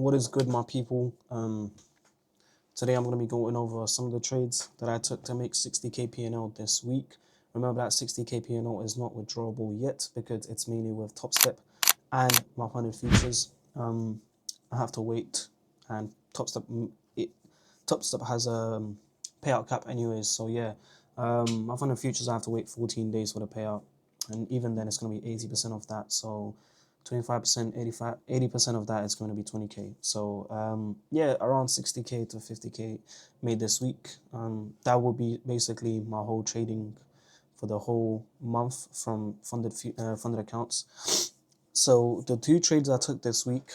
What is good, my people? Today I'm going to be going over some of the trades that I took to make 60k P&L this week. Remember that 60k P&L is not withdrawable yet because it's mainly with Top Step and my funded futures. I have to wait, and Top Step has a payout cap anyways. So yeah, my funded futures I have to wait 14 days for the payout, and even then it's going to be 80% of that. So 25%, 80% of that is going to be 20k. So yeah, around 60k to 50k made this week. That will be basically my whole trading for the whole month from funded accounts. So the two trades I took this week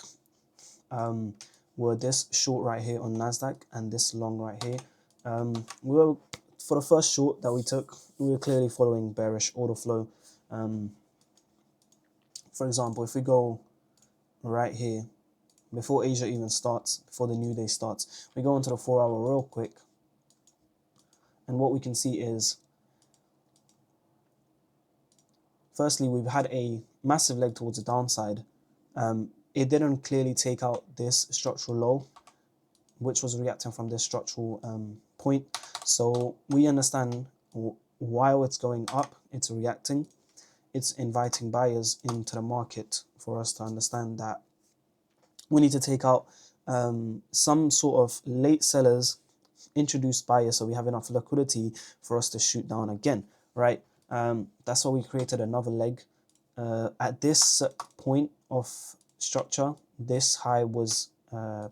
were this short right here on NASDAQ and this long right here. For the first short that we took, we were clearly following bearish order flow. For example, if we go right here, before Asia even starts, before the new day starts, we go into the 4 hour real quick. And what we can see is, firstly, we've had a massive leg towards the downside. It didn't clearly take out this structural low, which was reacting from this structural point. So we understand while it's going up, it's reacting. It's inviting buyers into the market for us to understand that we need to take out some sort of late sellers, introduce buyers, so we have enough liquidity for us to shoot down again, right? That's why we created another leg. At this point of structure, this high was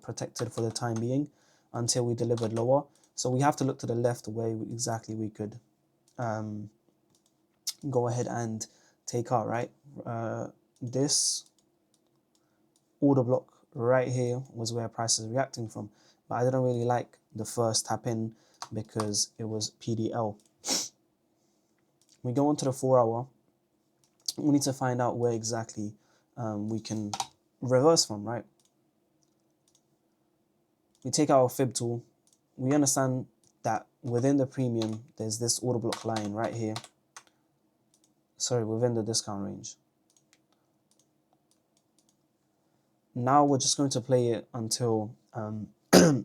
protected for the time being until we delivered lower. So we have to look to the left where we could go ahead and take out, right? This order block right here was where price is reacting from, but I didn't really like the first tap in because it was PDL. We go into the 4 hour. We need to find out where exactly we can reverse from, right? We take our fib tool. We understand that within the premium, there's this order block line right here. Sorry, within the discount range. Now we're just going to play it until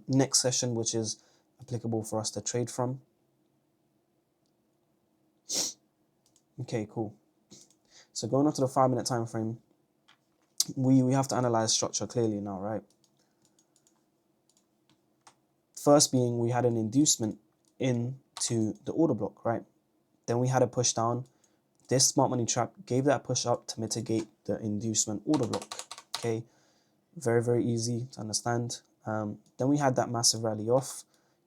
next session, which is applicable for us to trade from. Okay, cool. So going on to the 5-minute time frame, we have to analyze structure clearly now, right? First being, we had an inducement into the order block, right? Then we had a push down. This smart money trap gave that push up to mitigate the inducement order block. Okay, very, very easy to understand. Then we had that massive rally off,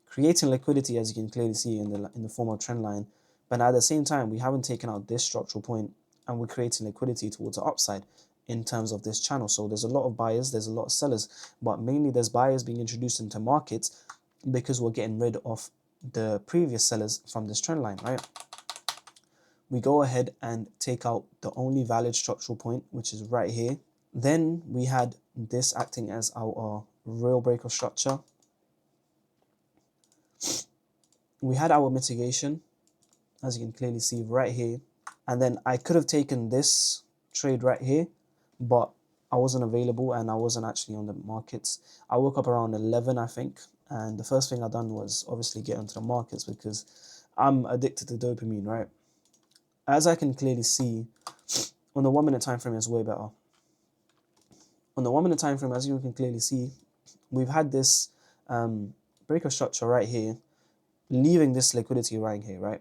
creating liquidity, as you can clearly see in the form of trend line. But at the same time, we haven't taken out this structural point, and we're creating liquidity towards the upside in terms of this channel. So there's a lot of buyers, there's a lot of sellers, but mainly there's buyers being introduced into markets because we're getting rid of the previous sellers from this trend line, right? We go ahead and take out the only valid structural point, which is right here. Then we had this acting as our real break of structure. We had our mitigation, as you can clearly see right here. And then I could have taken this trade right here, but I wasn't available and I wasn't actually on the markets. I woke up around 11, I think. And the first thing I done was obviously get into the markets because I'm addicted to dopamine, right? As I can clearly see, on the 1-minute time frame is way better. On the 1-minute time frame, as you can clearly see, we've had this break of structure right here, leaving this liquidity right here, right?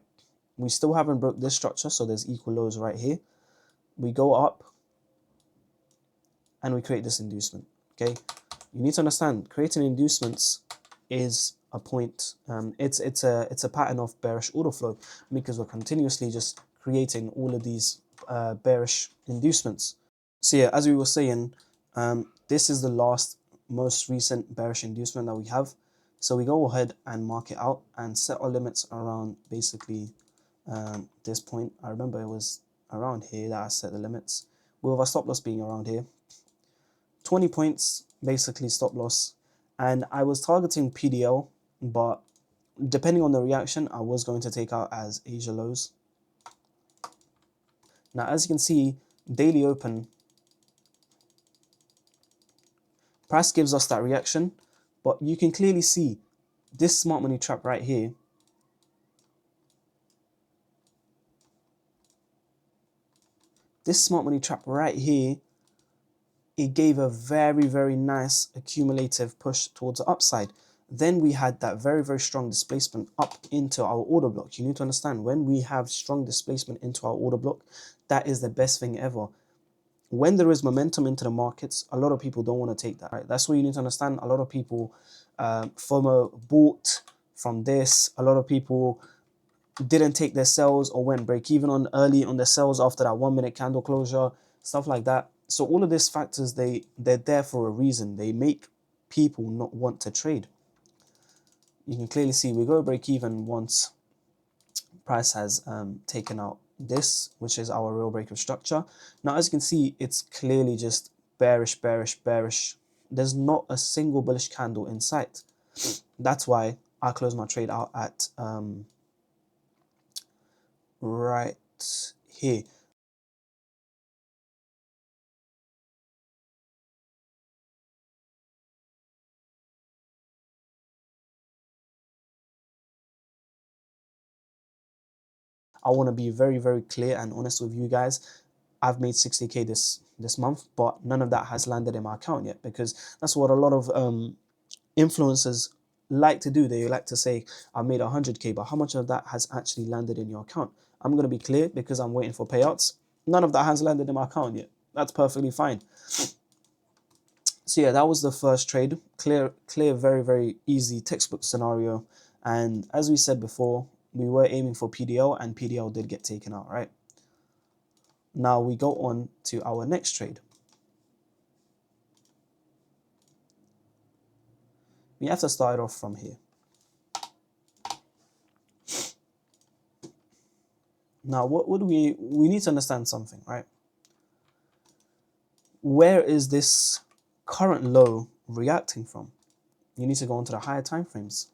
We still haven't broke this structure, so there's equal lows right here. We go up and we create this inducement, okay? You need to understand, creating inducements is a point. It's a pattern of bearish order flow because we're continuously just creating all of these bearish inducements. So yeah, as we were saying, this is the most recent bearish inducement that we have. So we go ahead and mark it out and set our limits around basically this point. I remember it was around here that I set the limits, with our stop loss being around here. 20 points, basically stop loss. And I was targeting PDL, but depending on the reaction, I was going to take out as Asia lows. Now, as you can see, daily open Price gives us that reaction, but you can clearly see this smart money trap right here. This smart money trap right here, it gave a very, very nice accumulative push towards the upside. Then we had that very, very strong displacement up into our order block. You need to understand, when we have strong displacement into our order block, that is the best thing ever. When there is momentum into the markets, a lot of people don't want to take that, right? That's what you need to understand. A lot of people FOMO bought from this. A lot of people didn't take their sells or went break even on early on their sells after that 1 minute candle closure, stuff like that. So all of these factors, they're there for a reason. They make people not want to trade. You can clearly see we go break even once price has taken out this, which is our real break of structure. Now, as you can see, it's clearly just bearish, bearish, bearish. There's not a single bullish candle in sight. That's why I closed my trade out at right here. I want to be very, very clear and honest with you guys. I've made 60K this month, but none of that has landed in my account yet, because that's what a lot of influencers like to do. They like to say, I made 100K, but how much of that has actually landed in your account? I'm going to be clear, because I'm waiting for payouts. None of that has landed in my account yet. That's perfectly fine. So yeah, that was the first trade. Clear, very, very easy textbook scenario. And as we said before, we were aiming for PDL, and PDL did get taken out, right? Now we go on to our next trade. We have to start off from here. Now, what do we need to understand something, right? Where is this current low reacting from? You need to go into the higher time frames.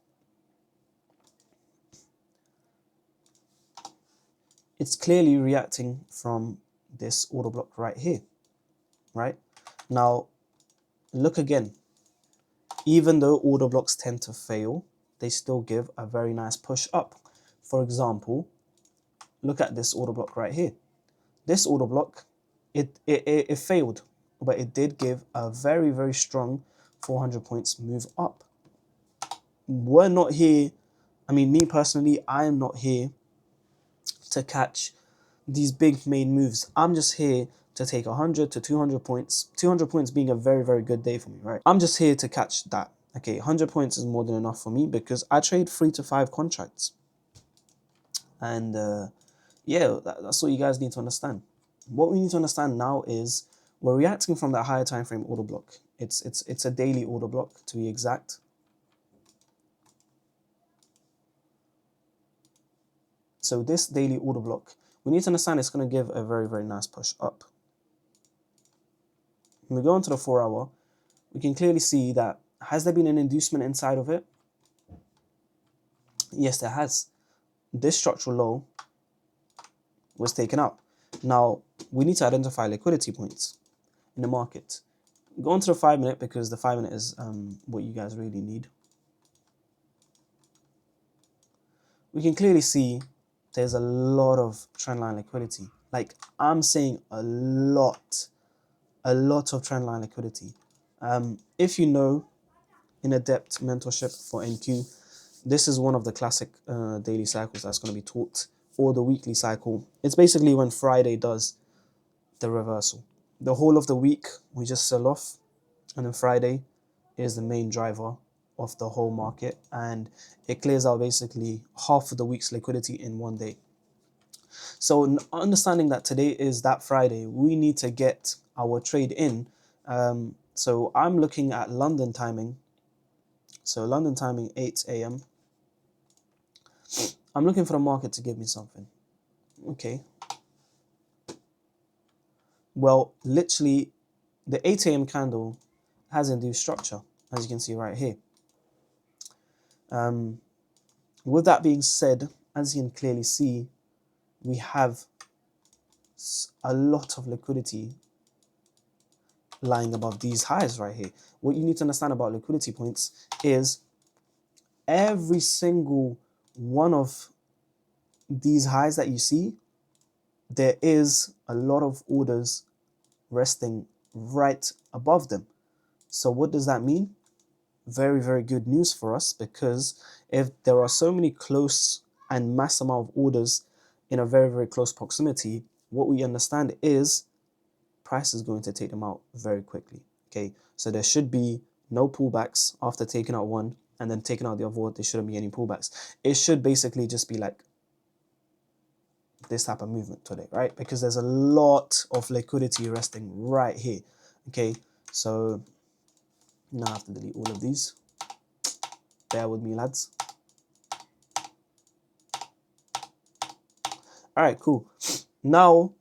It's clearly reacting from this order block right here, right? Now, look again. Even though order blocks tend to fail, they still give a very nice push up. For example, look at this order block right here. This order block, it failed, but it did give a very, very strong 400 points move up. We're not here, I mean, me personally, I am not here to catch these big main moves. I'm just here to take 100 to 200 points, 200 points being a very, very good day for me, right? I'm just here to catch that. Okay, 100 points is more than enough for me, because I trade 3 to 5 contracts. And yeah, that's what you guys need to understand. What we need to understand now is we're reacting from that higher time frame order block. It's a daily order block, to be exact. So this daily order block, we need to understand it's going to give a very, very nice push up. When we go into the 4 hour, we can clearly see that, has there been an inducement inside of it? Yes, there has. This structural low was taken out. Now, we need to identify liquidity points in the market. Go on to the 5 minute, because the 5 minute is what you guys really need. We can clearly see there's a lot of trendline liquidity. Like, I'm saying a lot of trendline liquidity. If you know in-depth mentorship for NQ, this is one of the classic daily cycles that's going to be taught, or the weekly cycle. It's basically when Friday does the reversal. The whole of the week, we just sell off, and then Friday is the main driver of the whole market, and it clears out basically half of the week's liquidity in one day. So understanding that today is that Friday, we need to get our trade in. So I'm looking at London timing. So London timing, 8 a.m. I'm looking for the market to give me something. Okay. Well, literally, the 8 a.m. candle has induced structure, as you can see right here. With that being said, as you can clearly see, we have a lot of liquidity lying above these highs right here. What you need to understand about liquidity points is every single one of these highs that you see, there is a lot of orders resting right above them. So what does that mean? Very, very good news for us, because if there are so many close and mass amount of orders in a very, very close proximity, what we understand is price is going to take them out very quickly. Okay, so there should be no pullbacks after taking out one and then taking out the other. There shouldn't be any pullbacks. It should basically just be like this type of movement today, right? Because there's a lot of liquidity resting right here. Okay, so now I have to delete all of these. Bear with me, lads. All right, cool. Now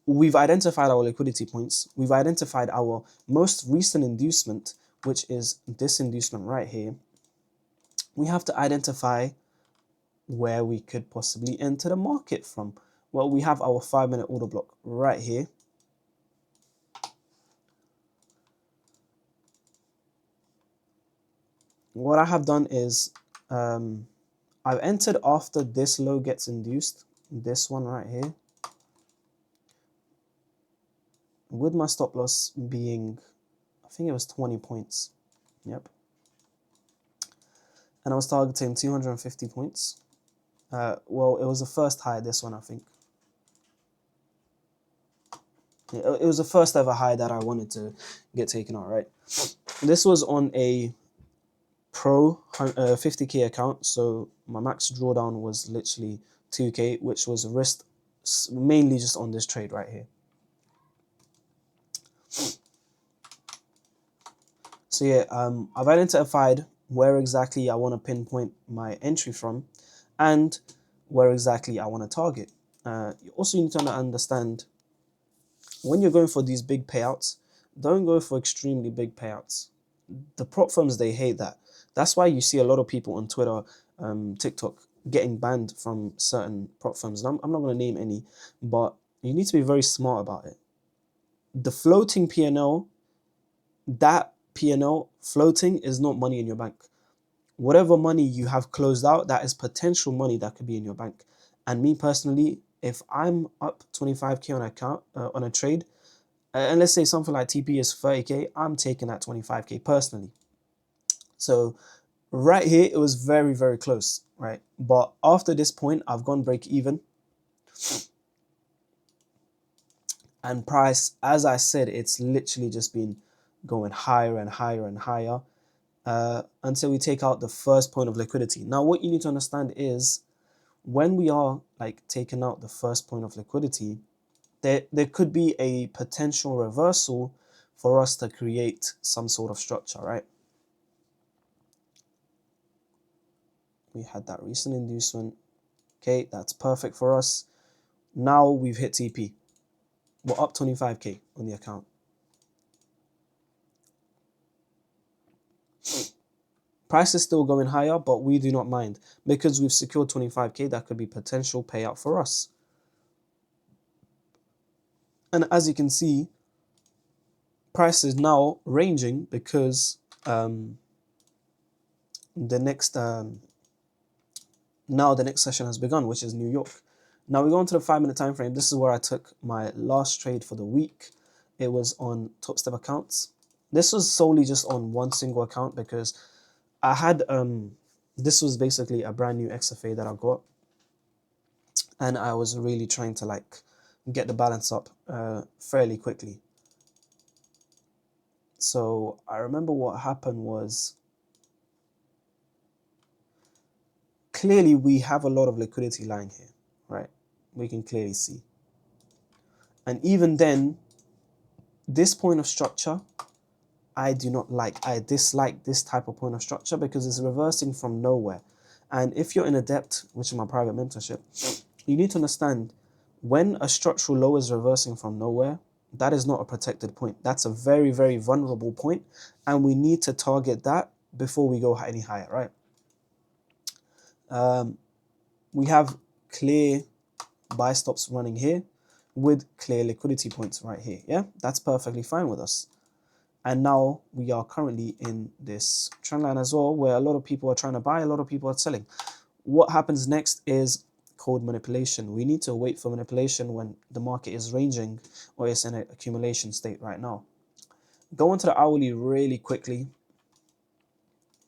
we've identified our liquidity points. We've identified our most recent inducement, which is this inducement right here. We have to identify where we could possibly enter the market from. Well, we have our 5-minute order block right here. What I have done is I've entered after this low gets induced, this one right here, with my stop loss being, I think it was 20 points. Yep. And I was targeting 250 points. Well, it was the first high, this one, I think. It was the first ever high that I wanted to get taken out, right? This was on a pro 50k account, so my max drawdown was literally 2k, which was risked mainly just on this trade right here. So yeah, I've identified where exactly I want to pinpoint my entry from and where exactly I want to target. You also need to understand, when you're going for these big payouts, don't go for extremely big payouts. The prop firms, they hate that. That's why you see a lot of people on Twitter, TikTok, getting banned from certain prop firms. And I'm not going to name any, but you need to be very smart about it. The floating P&L, that P&L floating is not money in your bank. Whatever money you have closed out, that is potential money that could be in your bank. And me personally, if I'm up 25k on account on a trade, and let's say something like TP is 30k, I'm taking that 25k personally. So right here, it was very, very close, right? But after this point, I've gone break even. And price, as I said, it's literally just been going higher and higher and higher until we take out the first point of liquidity. Now, what you need to understand is when we are like taking out the first point of liquidity, there could be a potential reversal for us to create some sort of structure, right? We had that recent inducement. Okay, that's perfect for us. Now we've hit TP. We're up 25k on the account. Price is still going higher, but we do not mind because we've secured 25k. That could be potential payout for us. And as you can see, price is now ranging because the next session has begun, which is New York. Now we go into the 5-minute time frame. This is where I took my last trade for the week. It was on Top Step accounts. This was solely just on one single account because I had this was basically a brand new XFA that I got, and I was really trying to like get the balance up fairly quickly. So I remember what happened was, clearly we have a lot of liquidity lying here, right? We can clearly see. And even then, this point of structure, I do not like. I dislike this type of point of structure because it's reversing from nowhere. And if you're in Adept, which is my private mentorship, you need to understand when a structural low is reversing from nowhere, that is not a protected point. That's a very, very vulnerable point, and we need to target that before we go any higher, right? We have clear buy stops running here with clear liquidity points right here. Yeah, that's perfectly fine with us. And now we are currently in this trend line as well, where a lot of people are trying to buy, a lot of people are selling. What happens next is called manipulation. We need to wait for manipulation when the market is ranging or it's in an accumulation state right now. Go into the hourly really quickly.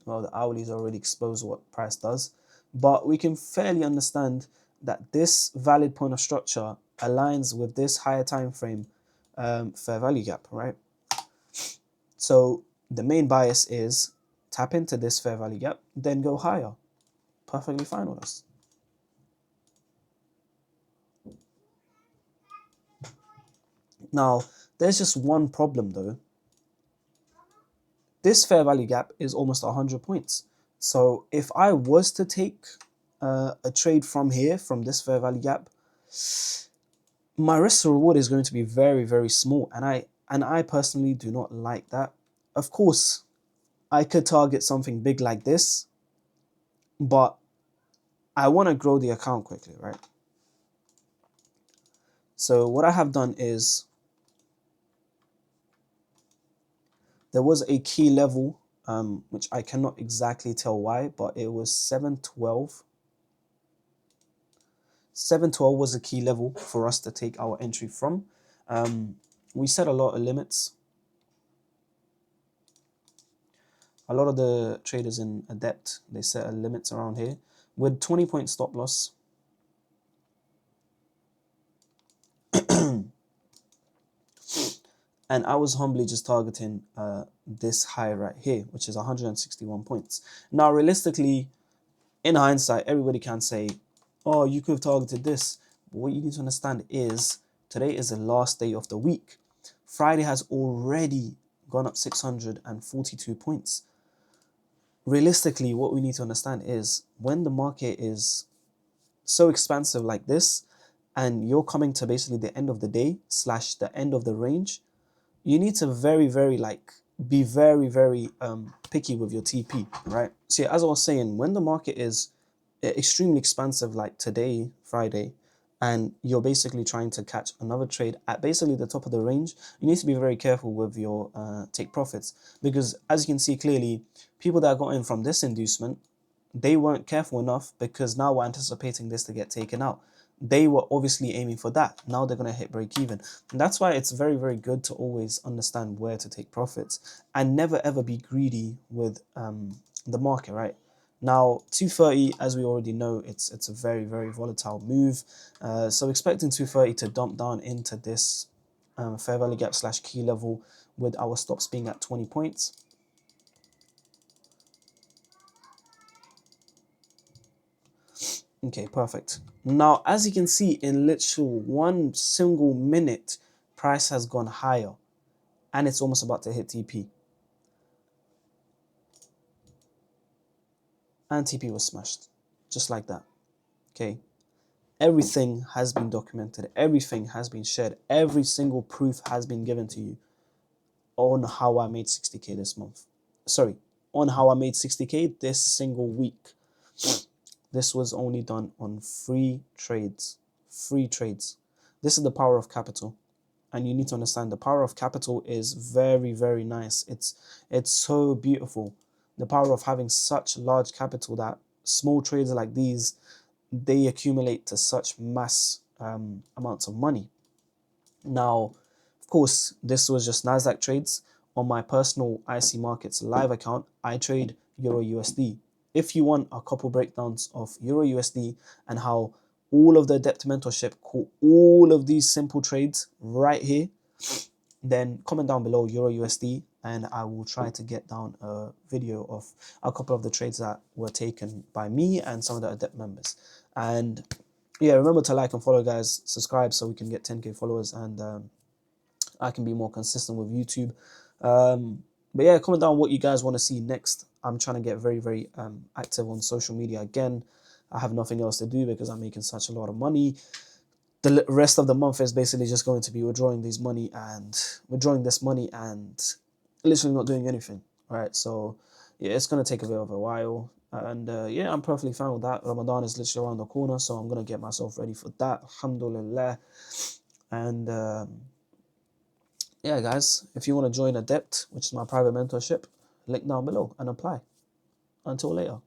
Well, the hourlies already exposed what price does, but we can fairly understand that this valid point of structure aligns with this higher time frame fair value gap, right? So the main bias is tap into this fair value gap, then go higher. Perfectly fine with us. Now, there's just one problem though. This fair value gap is almost 100 points. So if I was to take a trade from here, from this fair value gap, my risk to reward is going to be very, very small. And I personally do not like that. Of course, I could target something big like this, but I want to grow the account quickly, right? So what I have done is there was a key level, which I cannot exactly tell why, but it was 712. 712 was a key level for us to take our entry from. We set a lot of limits. A lot of the traders in Adept, they set a limits around here with 20-point stop loss. And I was humbly just targeting this high right here, which is 161 points. Now, realistically, in hindsight, everybody can say, oh, you could have targeted this. But what you need to understand is today is the last day of the week. Friday has already gone up 642 points. Realistically, what we need to understand is when the market is so expansive like this, and you're coming to basically the end of the day / the end of the range, you need to be very picky with your TP, right? See, as I was saying, when the market is extremely expansive like today, Friday, and you're basically trying to catch another trade at basically the top of the range, you need to be very careful with your take profits, because as you can see clearly, people that got in from this inducement, they weren't careful enough, because now we're anticipating this to get taken out. They were obviously aiming for that. Now they're going to hit break even. And that's why it's very, very good to always understand where to take profits and never ever be greedy with the market, right? Now, 230, as we already know, it's a very, very volatile move. So expecting 230 to dump down into this fair value gap / key level with our stops being at 20 points. Okay, perfect. Now, as you can see, in literal 1 single minute, price has gone higher and it's almost about to hit TP. And TP was smashed, just like that. Okay, everything has been documented, everything has been shared, every single proof has been given to you on how I made 60K this month. Sorry, on how I made 60K this single week. This was only done on free trades. Free trades. This is the power of capital. And you need to understand the power of capital is very, very nice. It's so beautiful. The power of having such large capital that small trades like these, they accumulate to such mass amounts of money. Now, of course, this was just NASDAQ trades. On my personal IC Markets live account, I trade Euro USD. If you want a couple breakdowns of Euro USD and how all of the Adept mentorship call all of these simple trades right here, then comment down below Euro USD and I will try to get down a video of a couple of the trades that were taken by me and some of the Adept members. And yeah, remember to like and follow, guys. Subscribe so we can get 10K followers and I can be more consistent with YouTube. But yeah, comment down what you guys want to see next. I'm trying to get very, very active on social media again. I have nothing else to do because I'm making such a lot of money. The rest of the month is basically just going to be withdrawing this money and literally not doing anything. Right? So yeah, it's going to take a bit of a while. And yeah, I'm perfectly fine with that. Ramadan is literally around the corner, so I'm going to get myself ready for that. Alhamdulillah. And yeah, guys, if you want to join Adept, which is my private mentorship, link down below and apply. Until later.